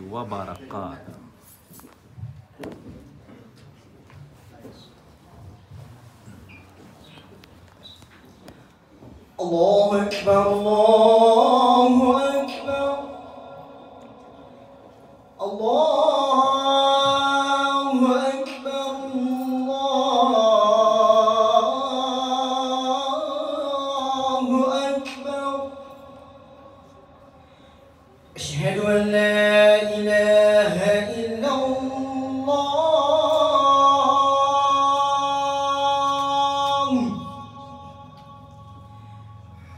وبركاته. الله أكبر الله أكبر الله أكبر الله أكبر. أشهد أن لا إله إلا الله.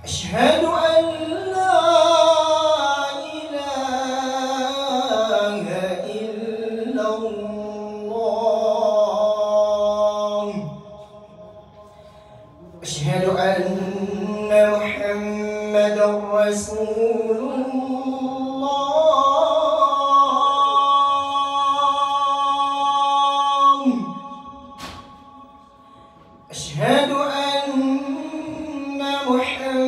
أشهد أن لا إله إلا الله. أشهد أن محمدا رسول الله. أشهد أن محمدا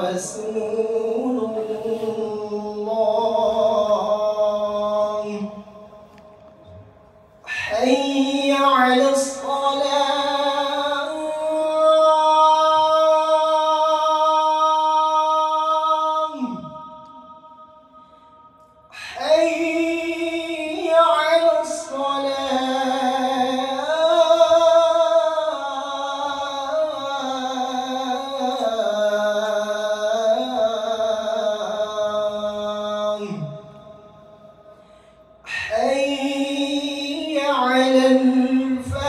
رسول الله. حي على الصلاة. حي على الصلاة. حي على الفلاح.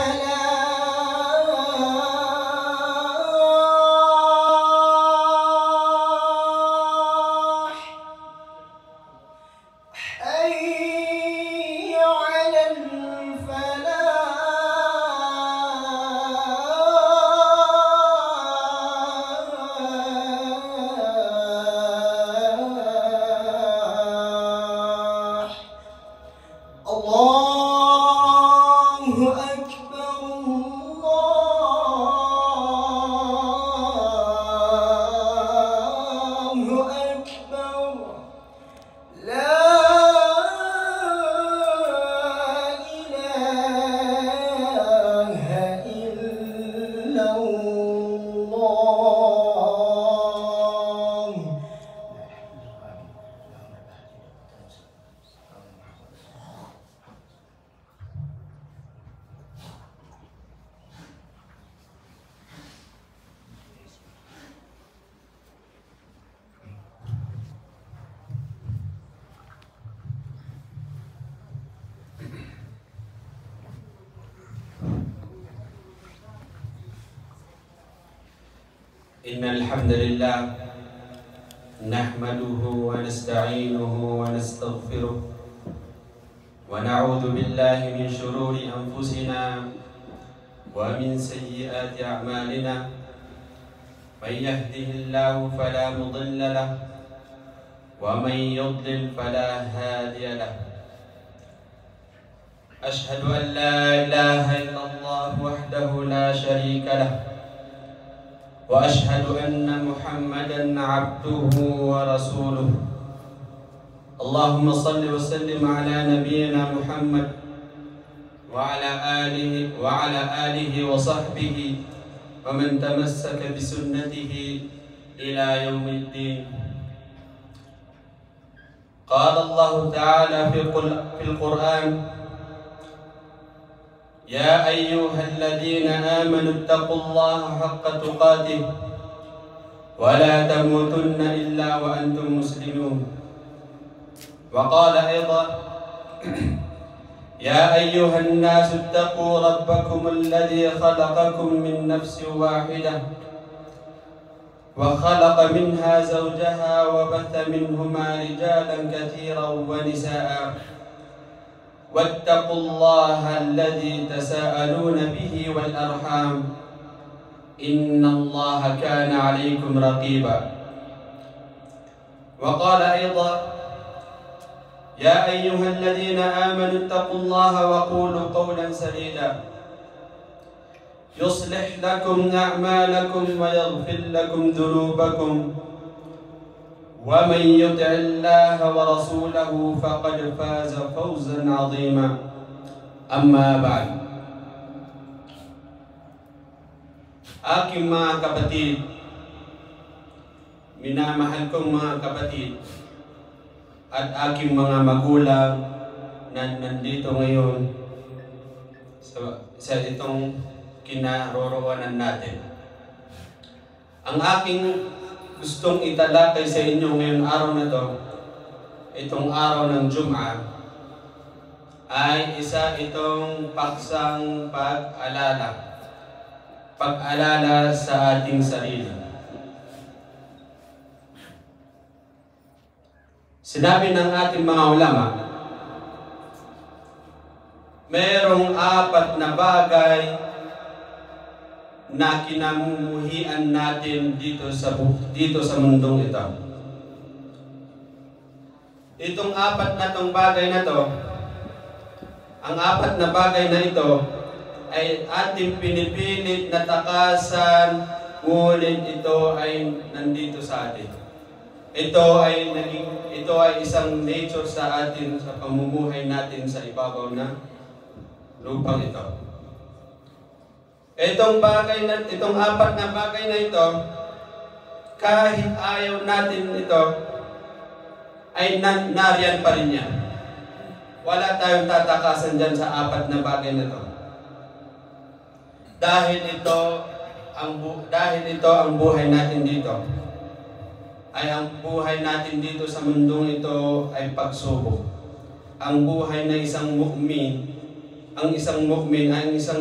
حي على الفلاح. الله أكبر الله أكبر. لا إله إلا الله. إن الحمد لله نحمده ونستعينه ونستغفره ونعوذ بالله من شرور أنفسنا ومن سيئات أعمالنا. من يهده الله فلا مضل له ومن يضلل فلا هادي له. أشهد أن لا إله إلا الله وحده لا شريك له وأشهد أن محمدًا عبده ورسوله. اللهم صل وسلم على نبينا محمد وعلى آله وصحبه ومن تمسك بسنته إلى يوم الدين. قال الله تعالى في القرآن: يا أيها الذين آمنوا اتقوا الله حق تقاته ولا تموتن إلا وأنتم مسلمون. وقال أيضا: يا أيها الناس اتقوا ربكم الذي خلقكم من نفس واحدة وخلق منها زوجها وبث منهما رجالا كثيرا ونساء واتقوا الله الذي تساءلون به والأرحام إن الله كان عليكم رقيبا. وقال أيضا: يا أيها الذين آمنوا اتقوا الله وقولوا قولا سديدا يصلح لكم أعمالكم ويغفر لكم ذنوبكم ومن يطع الله ورسوله فقد فاز فوزا عظيما أما بعد. Aking mga kapatid, minamahal kong mga kapatid at aking mga magulang na nandito ngayon sa itong kinaroroonan natin. Ang aking gustong italakay sa inyo ngayong araw na to, itong araw ng Jum'ah, ay isa itong paksang pag-alala sa ating sarili. Sinabi ng ating mga ulama, mayroong 4 na bagay na kinamumuhian natin dito sa mundong ito. Itong 4 na tong bagay na to, ang 4 na bagay na ito ay ating pinipilit na takasan, ngunit ito ay nandito sa atin. Ito ay isang nature sa atin, sa pamumuhay natin sa ibabaw na lupang ito. Itong 4 na bagay na ito, kahit ayaw natin ito, ay nariyan pa rin yan. Wala tayong tatakasan dyan sa 4 na bagay na ito. Dahil ito ang buhay natin dito. Ang buhay natin dito sa mundong ito ay pagsubok. Ang buhay na isang mu'min, ang isang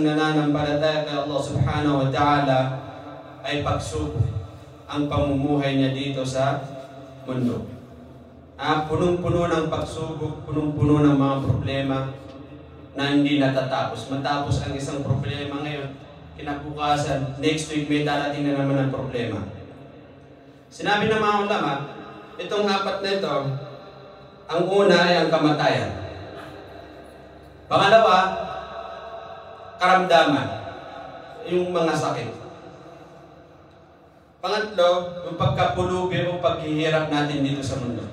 nananampalataya kay Allah subhanahu wa ta'ala ay pagsubok. Ang pamumuhay niya dito sa mundo. Punong-puno ng pagsubok, punong-puno ng mga problema na hindi natatapos. Matapos ang isang problema ngayon, kinabukasan, next week may darating na naman ang problema. Sinabi ng mga ulama, itong 4 na ito, ang una ay ang kamatayan. Pangalawa, karamdaman, yung mga sakit. Pangatlo, yung pagkapulubi o paghihirap natin dito sa mundo.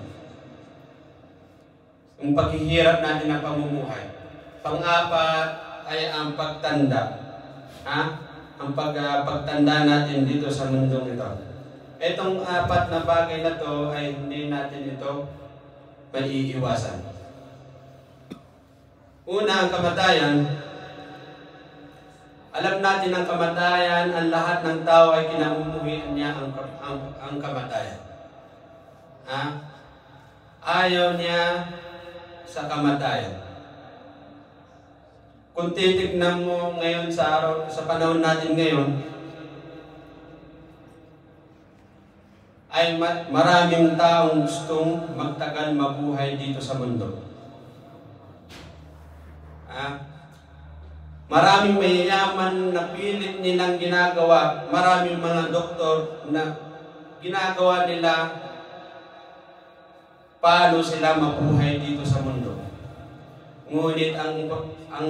Yung paghihirap natin ng pamumuhay. Pang-4 ay ang pagtanda. Ang pagtanda natin dito sa mundong ito. Itong 4 na bagay na to ay hindi natin ito maiiwasan. Una, ang kamatayan. Alam natin ang kamatayan, ang lahat ng tao ay kinamumuhian niya ang kamatayan. Ayaw niya sa kamatayan. Kung titignan mo ngayon sa panahon natin ngayon, ay maraming taong gustong magtagal mabuhay dito sa mundo. Maraming mayayaman na pilit nilang ginagawa, maraming mga doktor na ginagawa nila paano sila mabuhay dito sa mundo. Ngunit ang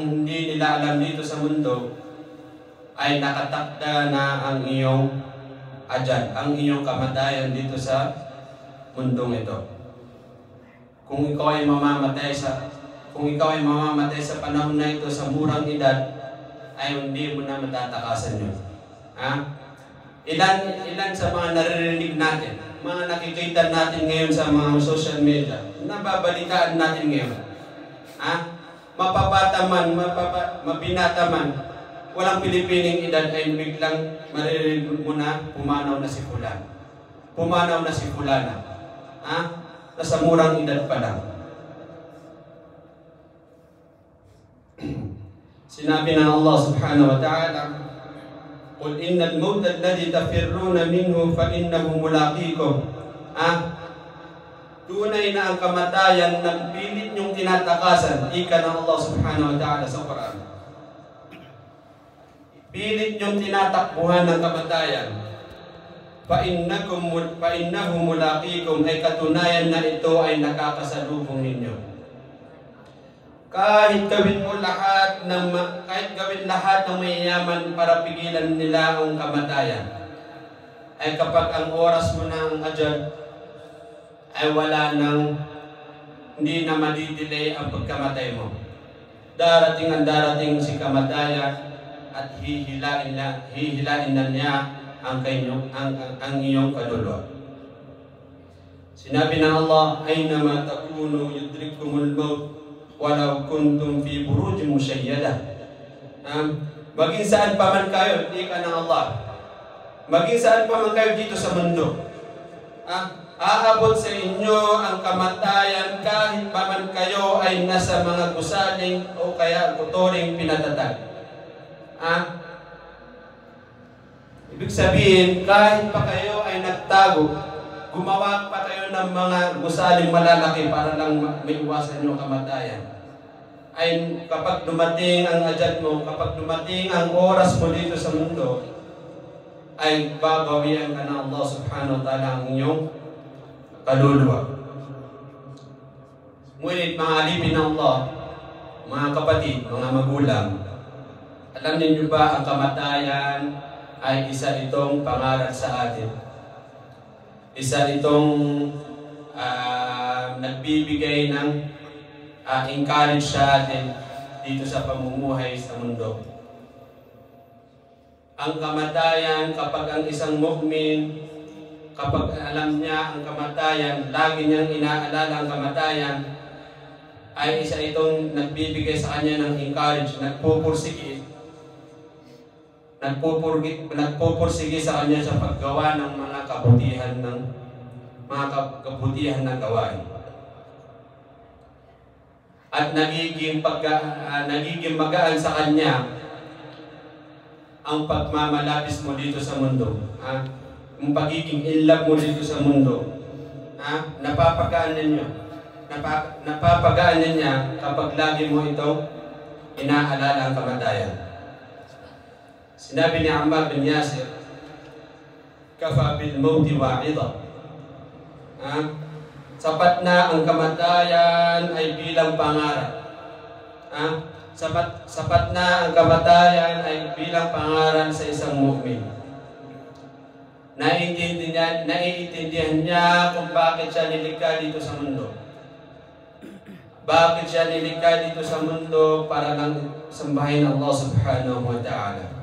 hindi nila alam dito sa mundo ay nakatakda na ang iyong ajal, ang iyong kamatayan dito sa mundong ito. Kung ikaw ay mamamatay sa panahon na ito sa murang edad, ay hindi mo na matatakasan yun. Ilan sa mga naririnig natin, mga nakikita natin ngayon sa mga social media, nababalitaan natin ngayon. Mapabata man, mabinata man, walang Pilipining edad ay biglang maririnig mo na pumanaw na si Fulan. Pumanaw na si Fulana. Nasa murang edad pa lang. Sinabi ng Allah subhanahu wa ta'ala, قُلْ إِنَّ الْمَوْتَ الَّذِي تَفِرُّونَ مِنْهُ فَإِنَّهُ مُلَاقِيكُمْ. Tunay na ang kamatayan ng pilit niyong tinatakasan, ika ng Allah subhanahu wa ta'ala sa Quran. Pilit niyong tinatakbuhan ng kamatayan. فَإِنَّهُ مُلَاقِيكُمْ ay katunayan na ito ay nakakasalubong ninyo. Kahit gawin lahat ng mayayaman para pigilan nila ang kamatayan, ay kapag ang oras mo na ang ajal, ay hindi na madidelay ang pagkamatay mo. Darating si kamatayan at hihilain na niya ang iyong kaluluwa. Sinabi ng Allah, "Aynama takunu yudrikkumul maut walau kuntum fi burujin musyayyada." Maging saan pa man kayo, hindi ka ng Allah. Maging saan pa man kayo dito sa mundo. Aabot sa inyo ang kamatayan kahit pa man kayo ay nasa mga gusaling o kaya kuturing pinatatag. Ibig sabihin, kahit pa kayo ay nagtago, gumawa pa kayo ng mga gusaling malalaki para lang maiwasan yung kamatayan. Ay kapag dumating ang ajal mo, kapag dumating ang oras mo dito sa mundo, ay babawian ka ng Allah subhanahu wa ta'ala ang inyong kaluluwa. Ngunit mga alipin ng Allah, mga kapatid, mga magulang, alam niyo ba ang kamatayan ay isa itong pangarap sa atin? Isa itong nagbibigay ng encourage sa atin dito sa pamumuhay sa mundo. Ang kamatayan, kapag ang isang mu'min, kapag alam niya ang kamatayan, lagi niyang inaalala ang kamatayan, ay isa itong nagbibigay sa kanya ng encourage, nagpupursige sa kanya sa paggawa ng mga kabutihan ng gawain. At nagiging magaan sa kanya ang pagmamalapis mo dito sa mundo. Ang pagiging in love mo dito sa mundo. Napapagaan niya kapag lagi mo ito inaalala ang kamatayan. Sinabi ni Ammar bin Yasir, "Kafa bil mauti wa'idha." Sapat na ang kamatayan ay bilang pangarap. Sapat na ang kamatayan ay bilang pangaran sa isang mu'min. Naiintindihan niya kung bakit siya nilikha dito sa mundo. Bakit siya nilikha dito sa mundo para lang sambahin Allah subhanahu wa ta'ala.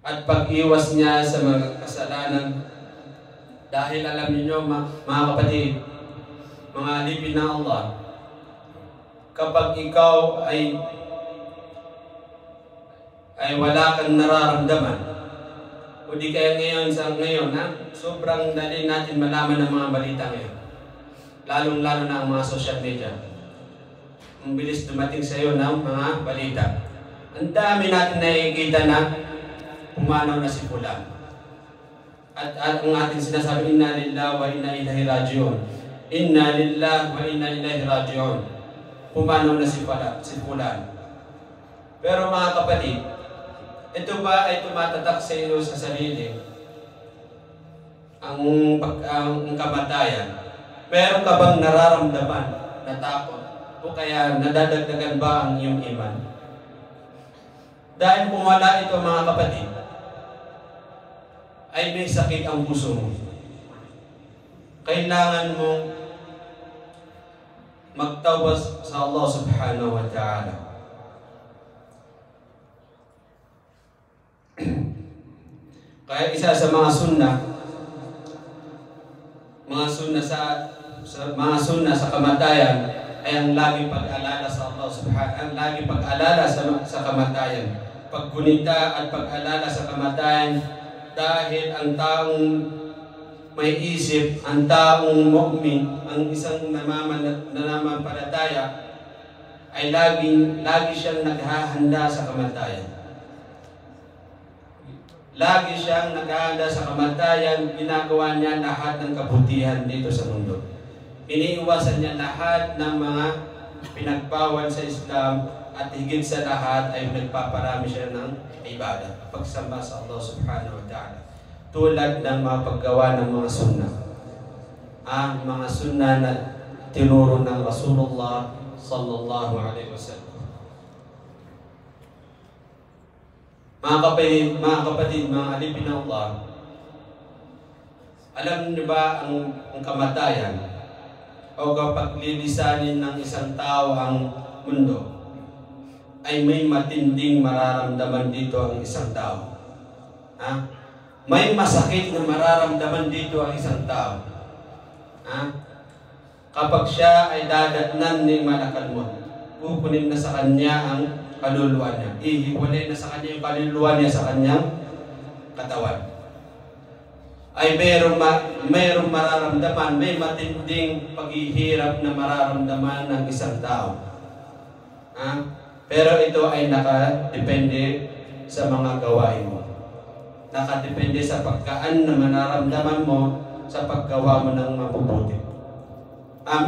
At pag-iwas niya sa mga kasalanan. Dahil alam niyo mga kapatid, mga alipin ng Allah, kapag ikaw ay wala kang nararamdaman, o di kaya ngayon, sobrang dali natin malaman ng mga balita ngayon. Lalong-lalo na ang mga social media. Ang bilis dumating sa iyo ng mga balita. Ang dami natin nakikita na pumanaw na si Fulan. At ang ating sinasabi, "Inna lillahi wa inna ilaihi raji'un." Inna lillahi wa inna ilaihi raji'un. Pumanaw na si Fulan. Pero mga kapatid, ito ba ay tumatatak sa iyo sa sarili? Ang kamatayan. Meron ka bang nararamdaman na takot? O kaya nadadagdagan ba ang iyong iman? Dahil kung wala ito mga kapatid, ay may sakit ang puso mo. Kailangan mong magtawas sa Allah subhanahu wa ta'ala. Kaya isa sa mga sunnah sa kamatayan ay ang laging pag-alala sa Allah subhanahu, ang laging pag-alala sa kamatayan. Paggunita at pag-alala sa kamatayan, dahil ang taong may isip, ang taong mu'min, ang isang nananampalataya ay lagi siyang naghahanda sa kamatayan. Lagi siyang naghahanda sa kamatayan, ginagawa niya lahat ng kabutihan dito sa mundo. Iniiwasan niya lahat ng mga pinagbawal sa Islam at higit sa lahat ay nagpaparami siya ng ibadah, pagsamba sa Allah subhanahu wa ta'ala. Tulad ng mga paggawa ng mga sunnah. Ang mga sunnah na tinuro ng Rasulullah sallallahu alaihi wasallam. Mga kapatid, mga alipin ng Allah, Alam niyo ba ang kamatayan o kapag lilisanin ng isang tao ang mundo, ay may matinding mararamdaman dito ang isang tao. Ha? May masakit na mararamdaman dito ang isang tao. Ha? Kapag siya ay dadatnan ni Malakalmot, kukunin na sa kanya ang kaluluwa niya. Ihiwalay na sa kanya yung kaluluwa niya sa kanyang katawan. Ay mayroong mararamdaman, may matinding paghihirap na mararamdaman ng isang tao. Ha? Pero ito ay nakadepende sa mga gawain mo. Nakadepende sa pagkaan na mararamdaman mo sa paggawa mo ng mabubuti.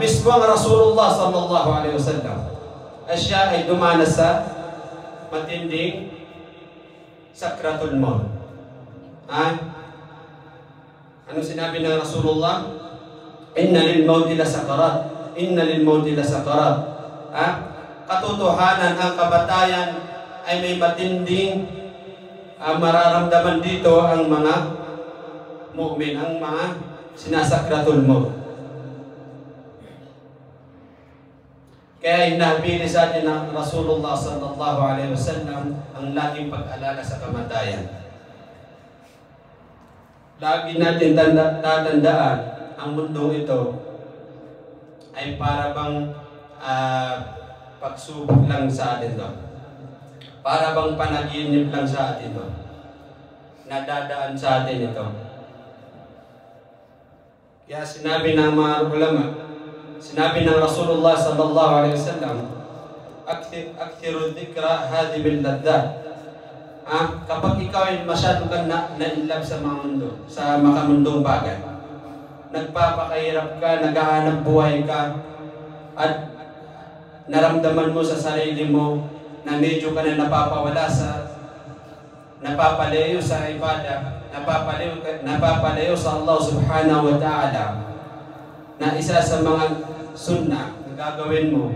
Mismo ang Rasulullah sallallahu alaihi wasallam ay siya ay dumanas sa matinding sakratul maut. Ano sinabi ng Rasulullah? Inna lil mauti la sakarat. Inna lil mauti la sakarat. Katotohanan, ang kamatayan ay may matinding mararamdaman dito ang mga mu'min, ang mga sinasakratul maut. Kaya hinahubili sa atin ng Rasulullah sallallahu alaihi wasallam ang laging pag-alala sa kamatayan. Lagi natin tatandaan ang mundong ito ay para bang pagsubok lang sa atin to. Para bang panaginip lang sa atin to. Nadadaan sa atin ito. Kaya sinabi ng mga ulama, sinabi ng Rasulullah sallallahu alaihi wasallam, akthiru dhikra hadhi bil laddat. Kapag ikaw ay masyado kang na-inlove sa mga mundo, sa makamundong bagay, nagpapakahirap ka, naghahanap buhay ka, at naramdaman mo sa sarili mo na medyo ka na napapalayo sa ibada, napapalayo sa Allah subhanahu wa ta'ala, na isa sa mga sunnah na gagawin mo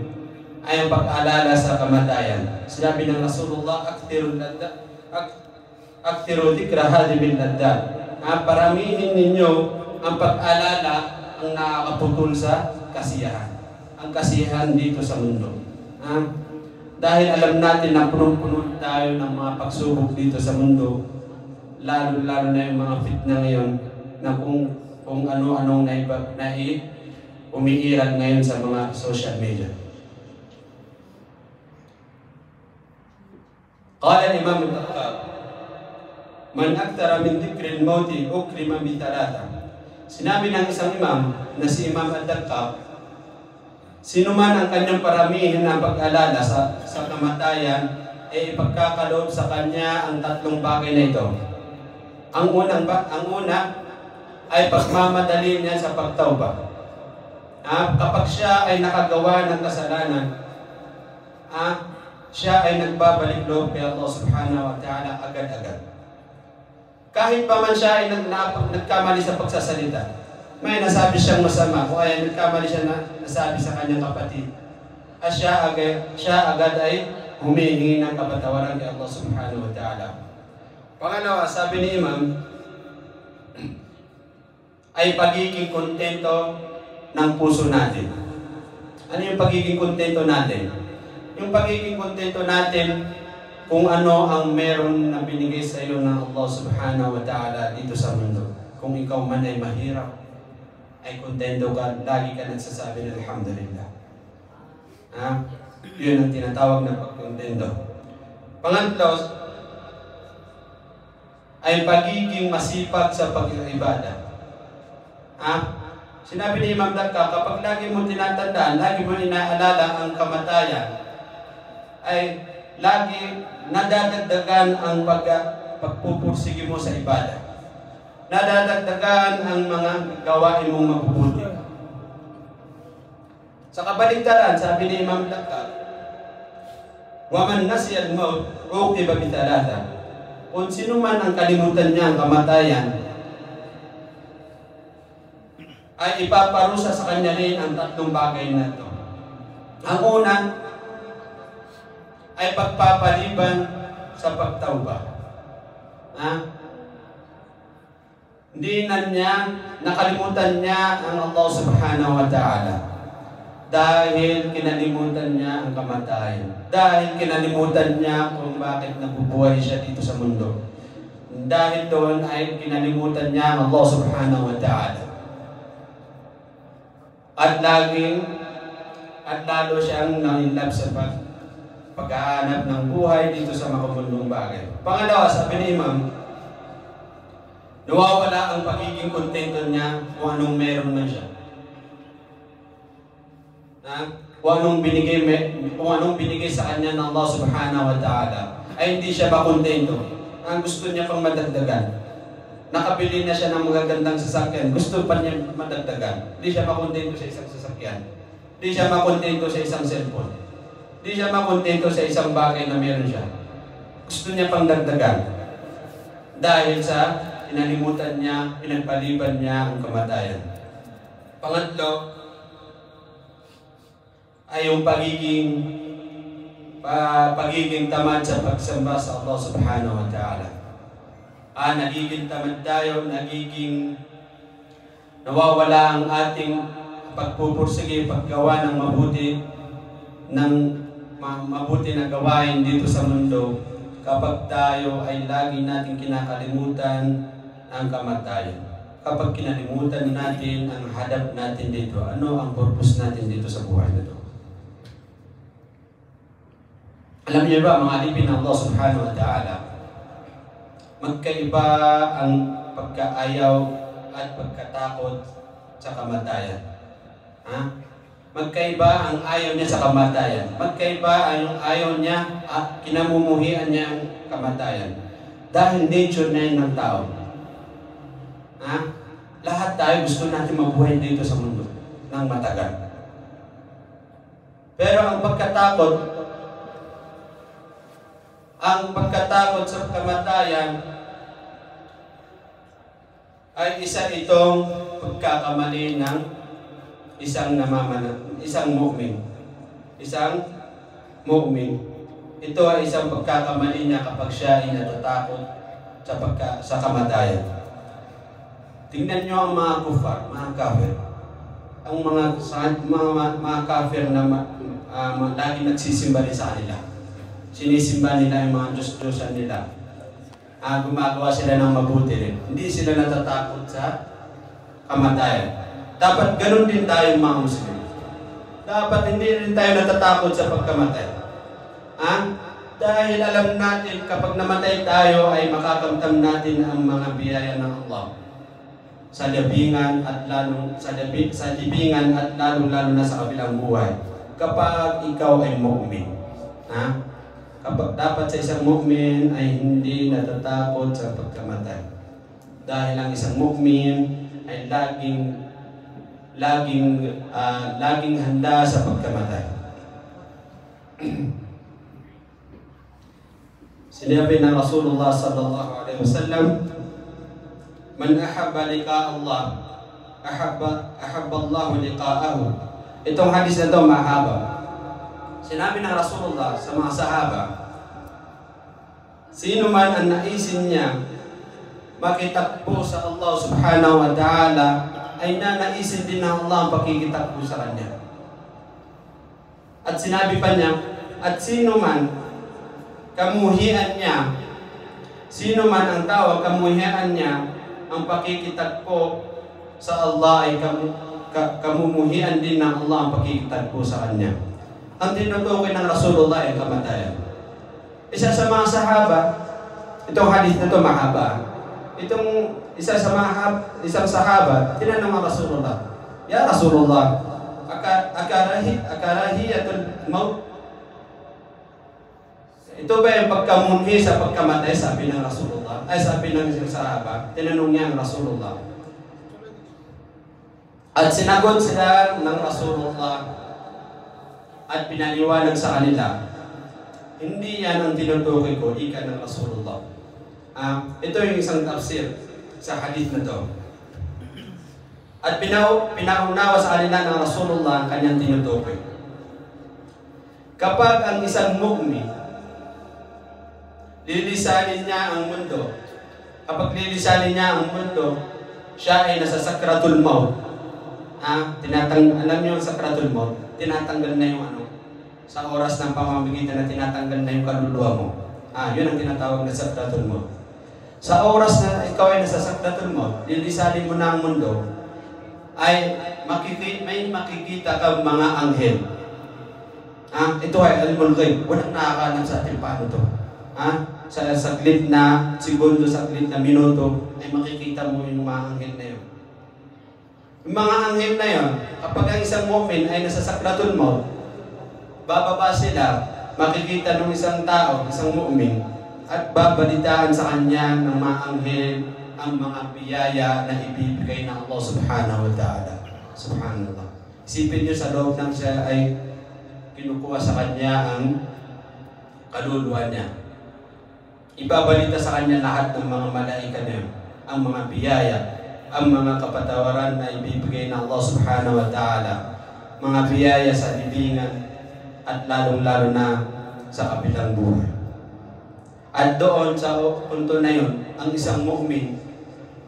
ay ang pag-alala sa kamatayan. Sinabi ng Rasulullah, akthiru dhikra hadhi bil laddat. Paramihin ninyo ang pag-alala ang nakakaputol sa kasiyahan. Ang kasiyahan dito sa mundo. Dahil alam natin na punong-puno tayo ng mga pagsubok dito sa mundo, lalo-lalo na yung mga fitna ngayon na kung ano-anong umiiral ngayon sa mga social media. Qala Imam al-Daqqaq, man akthara min dhikril mauti ukrima bi thalatha. Sinabi ng isang imam na si Imam al-Daqqaq, sino man ang kanyang paramihin ng pag-alala sa kamatayan, ay ipagkakaloob sa kanya ang tatlong bagay na ito. Ang una ay pagmamadali niya sa pagtauba. Kapag siya ay nakagawa ng kasalanan, siya ay nagbabalik loob kay Allah subhanahu wa ta'ala agad-agad. Kahit pa man siya ay nagkamali sa pagsasalita, may nasabi siyang masama, o ay nagkamali siya na nasabi sa kanyang kapatid, siya agad ay humihingi ng kapatawaran kay Allah subhanahu wa ta'ala. Pangalawa, sabi ni Imam, ay pagiging kontento ng puso natin. Ano yung pagiging kontento natin? Yung pagiging kontento natin kung ano ang meron na binigay sa iyo ng Allah subhanahu wa ta'ala dito sa mundo. Kung ikaw man ay mahirap, ay kontento ka, lagi ka nagsasabi ng alhamdulillah. Yun ang tinatawag na pagkontento. Pangatlo, ay pagiging masipag sa pag-ibada. Sinabi ni Imam Daqqaq, kapag lagi mo tinatandaan, lagi mo inaalala ang kamatayan, ay lagi nadadagdagan ang pagpupursige mo sa ibada. Nadadagdagan ang mga gawain mong mabubuti. Sa kabaligtaran, sabi ni Imam Daqqaq, waman nasiya al-maut, uqiba bi thalatha. Kung sino man ang kalimutan niya ang kamatayan, ay ipaparusa sa kanya rin ang tatlong bagay na ito. Ang una ay pagpapaliban sa pagtauba. Hindi na niya, nakalimutan niya ang Allah subhanahu wa ta'ala. Dahil kinalimutan niya ang kamatayan. Dahil kinalimutan niya kung bakit nabubuhay siya dito sa mundo. Dahil doon ay kinalimutan niya ang Allah subhanahu wa ta'ala. At lalo siyang nanginlab sa paghahanap ng buhay dito sa makamundong bagay. Pangalawa, sabi ni Imam, nawawala ang pagiging kontento niya kung anong meron man siya. Kung anong binigay sa kanya ng Allah subhanahu wa ta'ala, ay hindi siya makontento. Ang gusto niya pang madagdagan. Nakabili na siya ng magagandang sasakyan, gusto pa niya madagdagan. Hindi siya makontento sa isang sasakyan. Hindi siya makontento sa isang cellphone. Hindi siya makontento sa isang bagay na meron siya. Gusto niya pang dagdagan. Dahil sa inalimutan niya, pinagpaliban niya ang kamatayan. Pangatlo, ay yung pagiging tamad sa pagsamba sa Allah subhanahu wa ta'ala. Nagiging tamad tayo, nawawala ang ating pagpupursige, paggawa ng mabuti na gawain dito sa mundo kapag tayo ay lagi natin kinakalimutan ang kamatayan. Kapag kinalimutan natin ang hadap natin dito, ano ang purpose natin dito sa buhay na ito? Alam niyo ba, mga alipin ng Allah subhanahu wa ta'ala, magkaiba ang pagkaayaw at pagkatakot sa kamatayan. Magkaiba ang ayaw niya sa kamatayan. Magkaiba ang ayaw niya at kinamumuhian niya ang kamatayan. Dahil nature na yun ng tao. Lahat tayo gusto natin mabuhay dito sa mundo ng matagal. Pero ang pagkatakot sa kamatayan ay isa itong pagkakamali ng isang mu'min. Isang mu'min. Ito ay isang pagkakamali niya kapag siya ay natatakot sa kamatayan. Tingnan niyo ang mga kufar, mga kafir. Ang mga kafir na lagi nagsisimba rin sa kanila. Sinisimba nila yung mga Diyos-Diyosan nila. Gumagawa sila ng mabuti rin. Hindi sila natatakot sa kamatayan. Dapat ganun din tayo mga Muslim. Dapat hindi rin tayo natatakot sa pagkamatay. Dahil alam natin kapag namatay tayo ay makakamtam natin ang mga biyaya ng Allah. Sa libingan at lalo na sa kabilang buhay. Kapag ikaw ay mu'min. Kapag dapat sa isang mu'min ay hindi natatakot sa pagkamatay. Dahil ang isang mu'min ay laging handa sa pagkamatay. Sinabi ng Rasulullah sallallahu alaihi wasallam, "Man ahabba liqa Allah, ahabba Allah liqa'ahu." Itong hadis na ito mahaba. Sinabi ng Rasulullah sa mga sahaba, sino man ang naisin niya makitakbo sa Allah subhanahu wa ta'ala ay nanaisin din ng Allah ang pakikitakbo sa kanya. At sinabi pa niya, at sino man kamuhian niya, sino man ang tao kamuhian niya ang pakikitakbo sa Allah ay kamumuhian din ng Allah ang pakikitakbo sa kanya. Ang tinutukoy ng Rasulullah ay kamatayan. Isa sa mga sahaba, itong hadith na ito mahaba. Isang sahaba, tinanong ang Rasulullah, "Ya Rasulullah, akarahiyatul maut?" Ito ba yung pagkamunhi sa pagkamatay? Sabi ng Rasulullah. Sabi ng isang sahaba, tinanong niya ang Rasulullah. At sinagot sila ng Rasulullah at pinaliwanag sa kanila, hindi yan ang tinutukoy ko, ika ng Rasulullah. Ito yung isang tafsir sa hadith na to. At pinaunawa sa kanila ng Rasulullah ang kanyang tinutukoy. Kapag ang isang mu'min, lilisanin niya ang mundo, kapag lilisanin niya ang mundo, siya ay nasa sakratul maut. Alam niyo ang sakratul maut, tinatanggal na yung sa oras ng pamamagitan na tinatanggal na yung kaluluwa mo. Yun ang tinatawag na sakratul maut. Sa oras na ikaw ay nasa sakratul maut, lilisanin mo na ang mundo, ay may makikita kang mga anghel. Ito ay alimul ghaib. Walang nakakaalam sa atin paano to. Sa saglit na segundo, saglit na minuto, ay makikita mo yung mga anghel na yun. Yung mga anghel na yun, kapag ang isang mu'min ay nasa sakratul maut, bababa sila, makikita ng isang tao, isang mu'min, at babalitaan sa kanya ng mga anghel ang mga biyaya na ibibigay ng Allah subhanahu wa ta'ala. Subhanallah. Isipin nyo sa loob ng siya ay kinukuha sa kanya ang kaluluwa niya. Ibabalita sa kanya lahat ng mga malaika niya, ang mga biyaya, ang mga kapatawaran na ibibigay ng Allah subhanahu wa ta'ala, mga biyaya sa libingan at lalong-lalo na sa kabilang buhay. At doon sa punto na yun, ang isang mu'min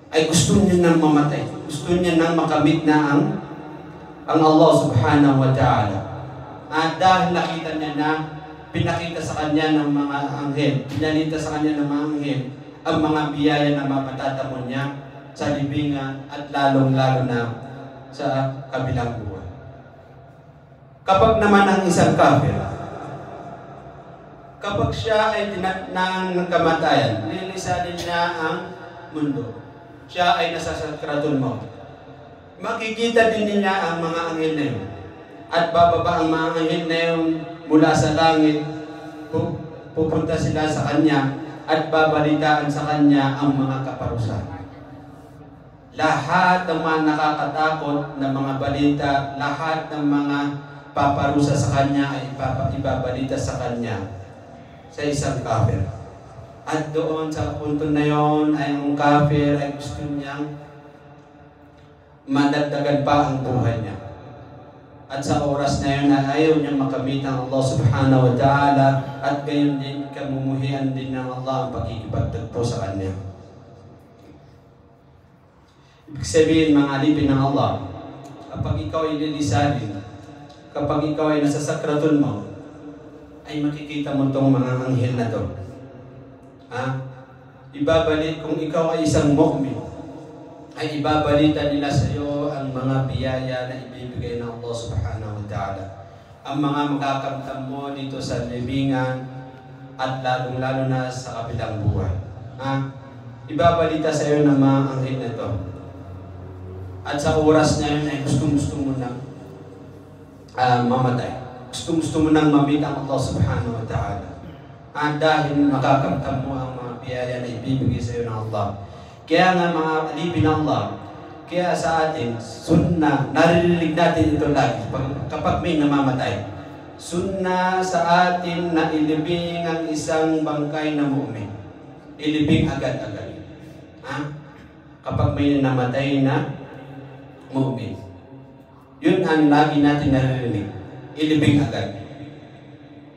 ay gusto niya nang mamatay, gusto niya nang makamit na ang Allah subhanahu wa ta'ala. At dahil nakita niya na pinakita sa kanya ng mga anghel, pinalita sa kanya ng mga anghel ang mga biyaya na mapatatamon niya sa libingan at lalong-lalo na sa kabilang buhay. Kapag naman ang isang kafir, kapag siya ay tinatnang ng kamatayan, lilisanin niya ang mundo. Siya ay nasa sakratul maut. Makikita din niya ang mga anghel na yun. At bababa ang mga anghel na yun mula sa langit, pupunta sila sa kanya at babalitaan sa kanya ang mga kaparusahan. Lahat ng mga nakakatakot na mga balita, lahat ng mga paparusa sa kanya ay ibabalita sa kanya sa isang kafir. At doon sa punto na yon ay ang kafir ay gusto niyang madagdagan pa ang buhay niya. At sa oras na yun ay ayaw niyang makamit ang Allah subhanahu wa ta'ala at gayon din kamumuhian din ng Allah ang pagkikipagtagpo sa kanya. Ibig sabihin mga alipin ng Allah, kapag ikaw ay lilisanin, kapag ikaw ay nasa sakratul maut, ay makikita mo itong mga anghel na to. Ibabalik, kung ikaw ay isang mu'min, ay ibabalita nila sa iyo ang mga biyaya na ibibigay ng Allah subhanahu wa ta'ala. Ang mga makakamtam mo dito sa libingan at lalong-lalo na sa kabilang buhay. Ibabalita sa iyo ng mga anghel na ito. At sa oras na yun ay gusto mo nang mamatay. Gusto mo nang mamit ang Allah subhanahu wa ta'ala. Dahil makakamtam mo ang mga biyaya na ibibigay sa iyo ng Allah. Kaya nga mga alipin ng Allah, kaya sa atin, sunnah, naririnig natin ito lagi kapag may namamatay. Sunnah sa atin na ilibing ang isang bangkay na mu'min. Ilibing agad-agad. Kapag may namatay na mu'min. Yun ang lagi natin naririnig. Ilibing agad.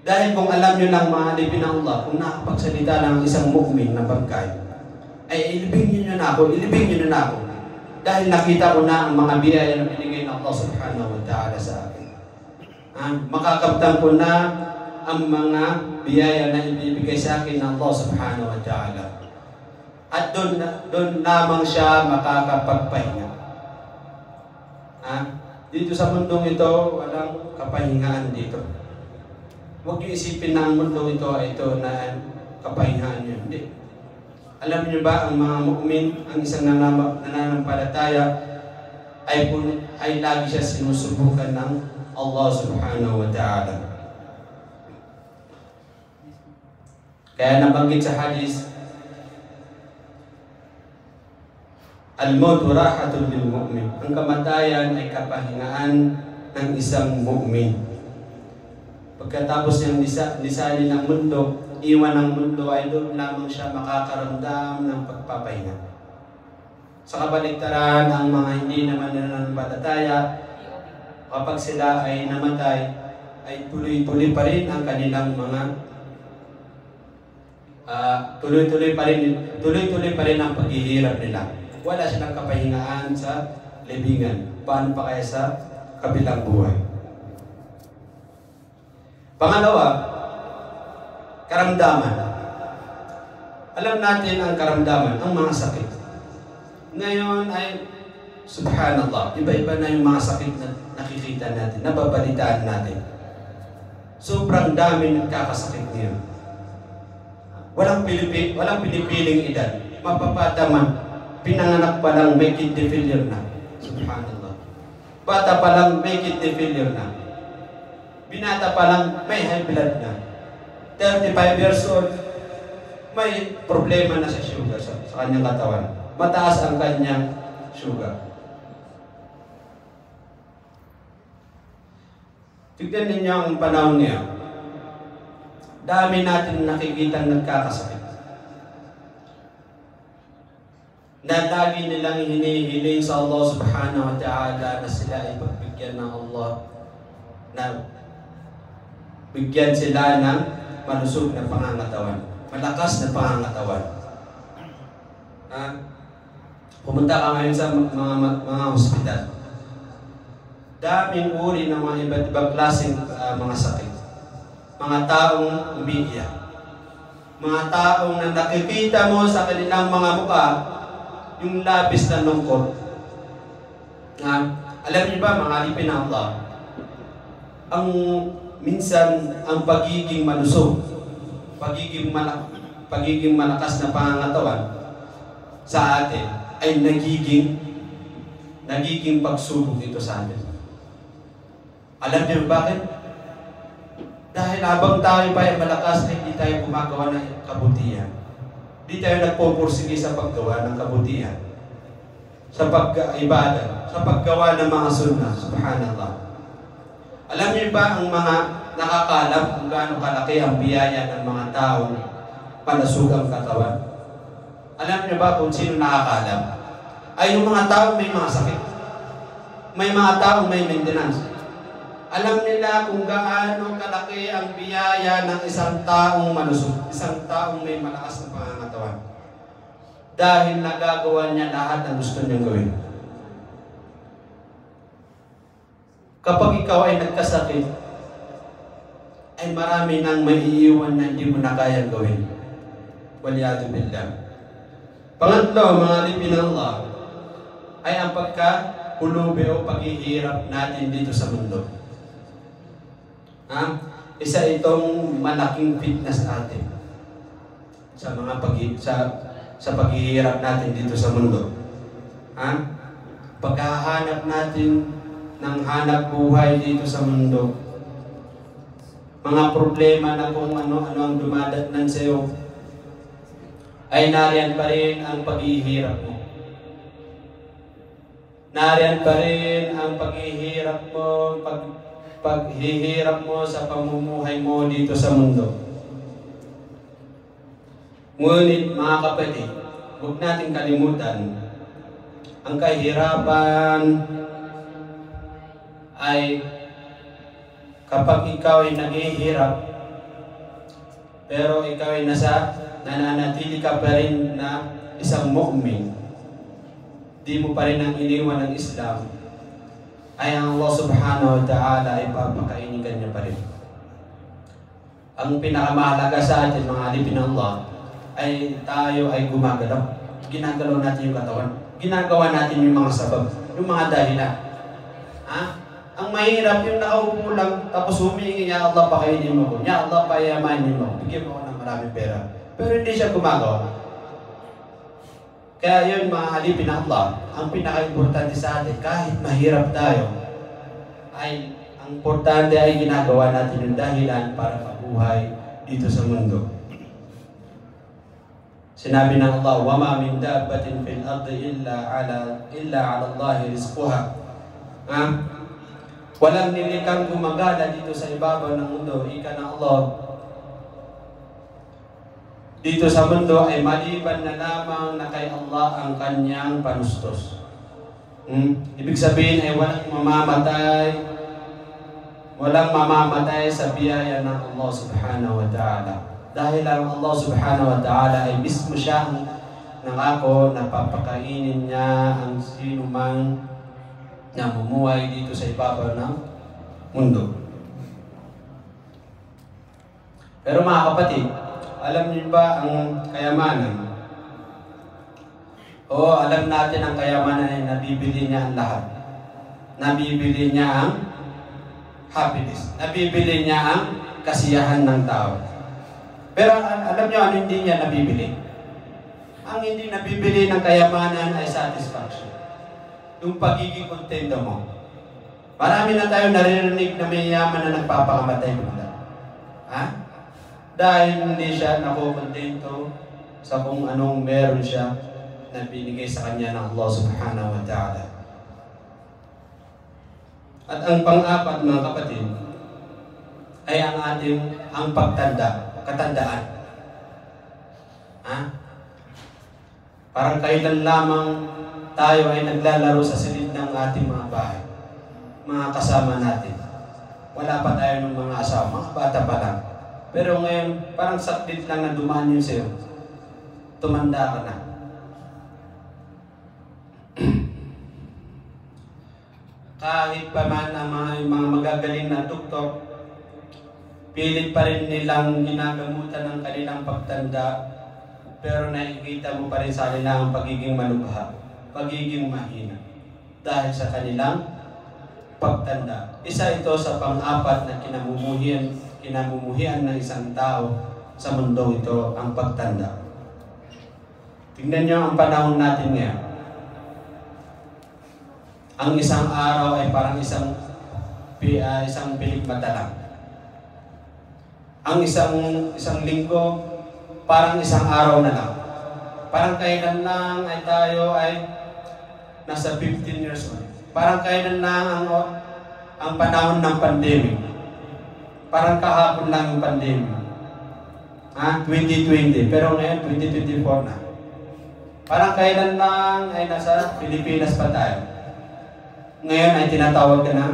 Dahil kung alam nyo lang mga alipin ng Allah, kung nakapagsalita lang ang isang mu'min na bangkay, ay ilibing nyo na ako, dahil nakita ko na ang mga biyaya na binigay ng Allah subhanahu wa ta'ala sa akin. Makakamtan ko na ang mga biyaya na ibibigay sa akin ng Allah subhanahu wa ta'ala. At doon lamang siya makakapagpahinga. Dito sa mundong ito, walang kapahingaan dito. Huwag niyo isipin na ang mundong ito ay ito na kapahingaan niyo. Hindi. Alam niyo ba ang mga mu'min, ang isang nananampalataya ay lagi siya sinusubukan ng Allah subhanahu wa ta'ala. Kaya nabanggit sa hadis, al-maut rahatun lil mu'min. Ang kamatayan ay kapahingaan ng isang mu'min. Pagkatapos niyang lisanin ng mundo, iwan ng mundo ay doon lamang siya makakaramdam ng pagpapahinga. Sa kabaligtaran, ang mga hindi naman nananampalataya, kapag sila ay namatay, ay tuloy-tuloy pa rin ang kanilang mga tuloy-tuloy pa rin ang paghihirap nila. wala silang kapahingaan sa libingan. Paano pa kaya sa kabilang buhay? Pangalawa, karamdaman. Alam natin ang karamdaman, ang mga sakit. Ngayon ay, subhanallah, iba-iba na yung mga sakit na nakikita natin, nababalitaan natin. Sobrang dami ng kakasakit ngayon. Walang pinipiling edad. Mapapata man, pinanganak pa lang may kidney failure na. Subhanallah. Bata pa lang may kidney failure na. Binata pa lang may high blood na. 35 years old, may problema na sa sugar sa kanyang katawan. Mataas ang kanyang sugar. Tignan ninyo ang panahon ngayon. Dami natin nakikita nagkakasakit. Na lagi nilang hinihiling sa Allah subhanahu wa ta'ala na sila ay pagbigyan ng Allah, na bigyan sila ng malusog na pangangatawan, malakas na pangangatawan. Pumunta ka ngayon sa mga hospital. Daming uri ng mga iba't ibang klaseng mga sakit. Mga taong umiiyak. Mga taong na nakikita mo sa kanilang mga mukha yung labis na lungkot. Alam niyo ba, mga alipin ng Allah, minsan ang pagiging malusog, pagiging malakas na pangangatawan sa atin ay nagiging pagsubok dito sa atin. Alam niyo bakit? Dahil habang tayo pa ay malakas, ay hindi tayo gumagawa ng kabutihan. Hindi tayo nagpupursige sa paggawa ng kabutihan, sa pag-ibada, sa paggawa ng mga sunnah. Subhanallah. Alam niyo ba ang mga nakakalap kung gaano kalaki ang biyaya ng mga taong palusog ang katawan? Alam niyo ba kung sino nakakalap? Ay yung mga taong may mga sakit. May mga taong may maintenance. Alam nila kung gaano kalaki ang biyaya ng isang taong malusog, isang taong may malakas na pangangatawan. Dahil nagagawa niya lahat ng gusto niyang gawin. Kapag ikaw ay nagkasakit, ay marami nang maiiwan na hindi mo na kayang gawin. Waliyadu billah. Pangatlo, mga alipin ng Allah, ay ang pagkakulubi o paghihirap natin dito sa mundo. Isa itong malaking fitness natin sa mga sa paghihirap natin dito sa mundo. Paghahanap natin ng hanap buhay dito sa mundo, mga problema na kung ano-ano ang dumadatnan sa iyo, ay nariyan pa rin ang paghihirap mo. Nariyan pa rin ang paghihirap mo, paghihirap mo sa pamumuhay mo dito sa mundo. Ngunit mga kapatid, huwag natin kalimutan, ang kahirapan ay kapag ikaw ay naghihirap, pero ikaw ay nananatili ka pa rin na isang mu'min, di mo pa rin ang iniwan ng Islam, ay ang Allah subhanahu wa ta'ala ay papakainin niya pa rin. Ang pinakamahalaga sa atin, mga alipin ng Allah, ay tayo ay gumagalaw. Ginagalaw natin yung katawan. Ginagawa natin yung mga sabab, yung mga dahilan. Ang mahirap yung nakaupo lang, tapos humingi, Ya Allah, pakainin mo ko. Ya Allah, payamanin mo ko. Bigyan mo ko ng maraming pera. Pero hindi siya gumagawa. Kaya yun, mga alipin ng Allah, ang pinaka-importante sa atin, kahit mahirap tayo, ay ang importante ay ginagawa natin yung dahilan para mabuhay dito sa mundo. Sinabi ng Allah, وَمَا مِنْ دَابَّةٍ فِي الْأَرْضِ إِلَّا عَلَى اللَّهِ رِزْقُهَا. Walang nilikang gumagala dito sa ibabaw ng mundo, ika ng Allah, dito sa mundo ay maliban na lamang na kay Allah ang kanyang panustos. Ibig sabihin ay walang mamamatay sa biyaya ng Allah subhanahu wa ta'ala. Dahil ang Allah subhanahu wa ta'ala ay mismo siya nangako na papakainin niya ang sino man namumuhay dito sa ibabaw ng mundo. Pero mga kapatid, alam niyo ba ang kayamanan? Oo, alam natin ang kayamanan ay nabibili niya ang lahat. Nabibili niya ang happiness. Nabibili niya ang kasiyahan ng tao. Pero alam niyo ano hindi niya nabibili? Ang hindi nabibili ng kayamanan ay satisfaction. Yung pagiging kontento mo. Marami na tayo naririnig na may yaman na nagpapakamatay bigla. Ha? Dahil hindi siya nakukontento sa kung anong meron siya na binigay sa kanya ng Allah subhanahu wa ta'ala. At ang pang-apat mga kapatid ay ang pagtanda, katandaan. Ha? Parang kailan lamang tayo ay naglalaro sa silid ng ating mga bahay, mga kasama natin. Wala pa tayo ng mga asawa, mga bata pa lang. Pero ngayon, parang sakit lang na dumaan yun sa'yo. Tumanda ka na. Kahit pa man ang mga magagaling na tuktok, pilit pa rin nilang ginagamutan ng kanilang pagtanda, pero nakikita mo pa rin sa kanila ang pagiging malubha, pagiging mahina, dahil sa kanilang pagtanda. Isa ito sa pang-apat na kinamumuhian ng isang tao sa mundo ito, ang pagtanda. Tingnan niyo ang panahon natin ngayon. Ang isang araw ay parang isang pilig mata lang. Ang isang linggo, parang isang araw na lang. Parang kailan lang ay tayo ay nasa 15 years old. Parang kailan lang ang panahon ng pandemic. Parang kahapon lang yung pandemic. 2020. Pero ngayon, 2024 na. Parang kailan lang ay nasa Pilipinas pa tayo. Ngayon ay tinatawag ka na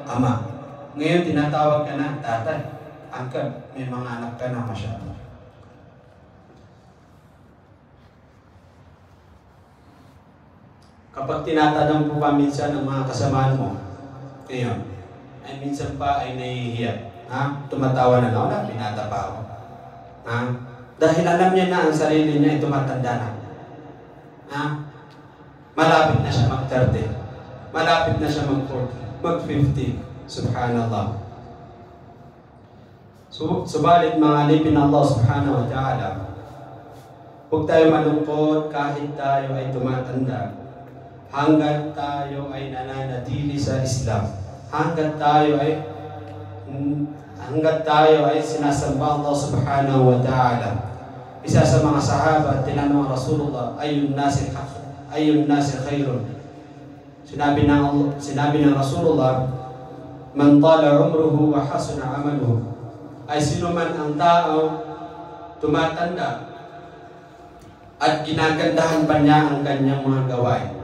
ama. Ngayon tinatawag ka na tatay. Angkat, may mga anak ka na masyado. Kapag tinatanong po pa minsan ng mga kasamaan mo, ngayon, ay minsan pa ay nahihiya. Tumatawa na lang, wala, binata pa ako. Dahil alam niya na ang sarili niya ay tumatanda na. Malapit na siya mag-30. Malapit na siya mag-40, mag-50. Subhanallah. Subalit mga alipin ng Allah subhanahu wa ta'ala, huwag tayo malungkot kahit tayo ay tumatanda. Hanggat tayo ay nananatili sa Islam. Hanggat tayo ay sinasamba Allah subhanahu wa ta'ala. Isa sa mga sahaba, tinanong Rasulullah, ayun nasi khairun. Sinabi ng Rasulullah, man tala umruhu wa hasuna amaluhu. Ay sino man ang tao tumatanda at ginagandahan pa niya ang kanyang mga gawain,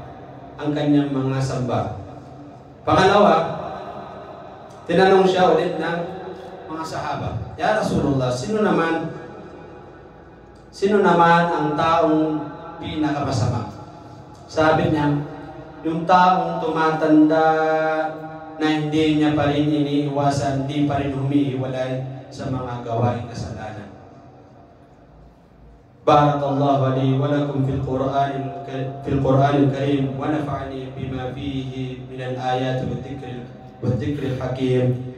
ang kanyang mga samba. Pangalawa, tinanong siya ulit ng mga sahaba, ya Rasulullah, sino naman ang taong pinakamasama? Sabi niya, yung taong tumatanda na hindi niya pa rin iniiwasan, hindi pa rin humihiwalay sa mga gawain kasalanan. Barakallahu li wa lakum fil Qur'anil Karim wa nafa'ani bima fihi min al-ayati wa dhikril hakim.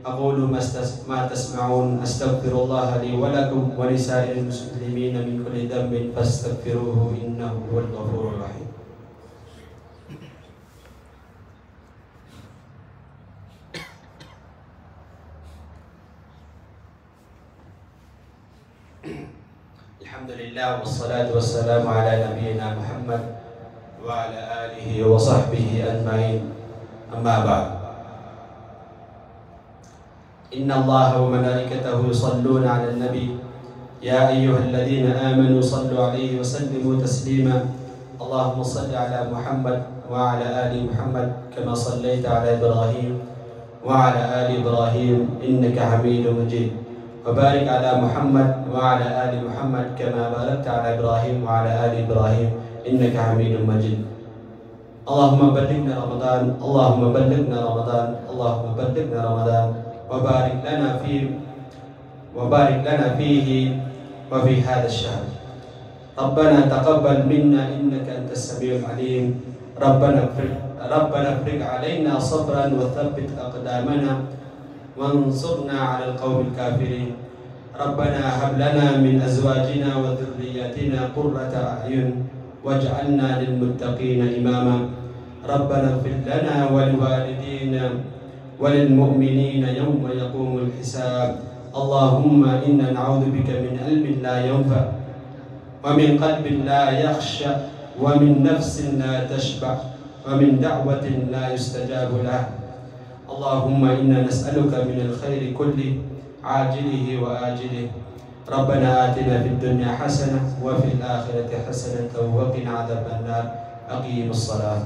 Aqulu ma tasma'un astaghfirullah li wa lakum wa lisa'il muslimin min kulli dhanbin fastaghfiruhu innahu huwal ghafurur rahim. Alhamdulillah wassalatu wassalamu ala nabiyyina Muhammad wa ala alihi wa sahbihi ajma'in. Amma ba'd. Inna Allaha wa malaikatahu yusalluna 'alan nabi ya ayyuhalladhina amanu sallu 'alaihi wa sallimu taslima. Allahumma salli 'ala Muhammad wa 'ala ali Muhammad kama sallaita 'ala Ibrahim wa 'ala ali Ibrahim innaka Hamidum Majid. وبارك على محمد وعلى آل محمد كما باركت على إبراهيم وعلى آل إبراهيم إنك حميد مجيد. اللهم بلغنا رمضان، اللهم بلغنا رمضان، اللهم بلغنا رمضان، وبارك لنا فيه وفي هذا الشهر. ربنا تقبل منا إنك أنت السميع العليم. ربنا افرغ علينا صبرا وثبت أقدامنا وانصرنا على القوم الكافرين. ربنا هب لنا من أزواجنا وذرياتنا قرة أعين واجعلنا للمتقين إماما. ربنا اغفر لنا ولوالدينا وللمؤمنين يوم يقوم الحساب. اللهم إنا نعوذ بك من علم لا ينفع ومن قلب لا يخشع ومن نفس لا تشبع ومن دعوة لا يستجاب له. اللهم إنا نسألك من الخير كله عاجله وآجله. ربنا آتنا في الدنيا حسنة وفي الآخرة حسنة وقنا عذاب النار. أقيم الصلاة.